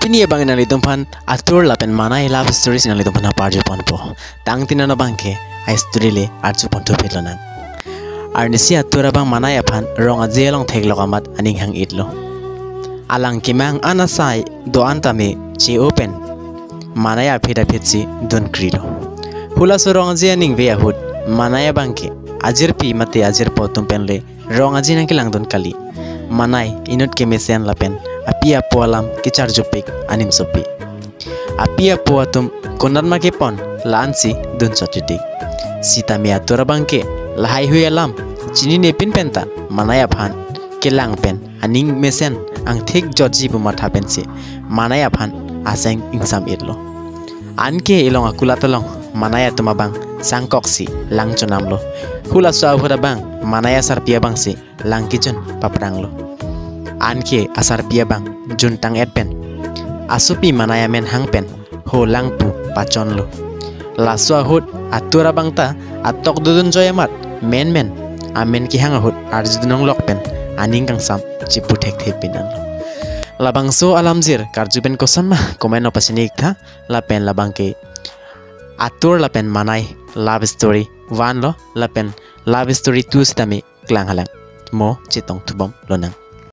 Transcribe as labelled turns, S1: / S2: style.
S1: Pini bang nang litum pan ATUR lapen MANAI love stories nang litum pan parjo pon po. Tang tinano bangke ai story le arju pon to pelo nang. Arnisi ATUR bang MANAI pan ronga jelong theglo kamat aning hang itlo. Alang kimang anasai do antame chi open. MANAI pheda phetsi don krilo. Hula so ronga je aning ve ahut MANAI bangke ajir pi mate ajir po tumpen le ronga je nang kilang don kali. MANAI inut kemesian lapen apia poalam kichar jupik anim sopi apia poatum konan make pon lansi dun chotiti sita me ATUR bangke lahai hui alam chini ne pin penta MANAI phan kelang pen aning mesen ang thik joji bu matha pense MANAI phan aseng ingsam itlo anke ilong akula tolong MANAI tuma bang sangkoksi lang chonamlo hula sa hura bang MANAI asar pia bangsi lang kichon papranglo anke asar pia bang juntang pen asupi MANAI men hangpen ho langpu pachonlo laswa hut ATUR bangta atok dudun joyamat men amen ki hang hut arjudunong lokpen aning kang sam chipu thek thepinan labangso alamjir karjuben kosamma komeno pasinik tha lapen labangke ATUR lapen MANAI love story 1 lo lapen love story 2 sitami klang halang mo chitong thubom lonang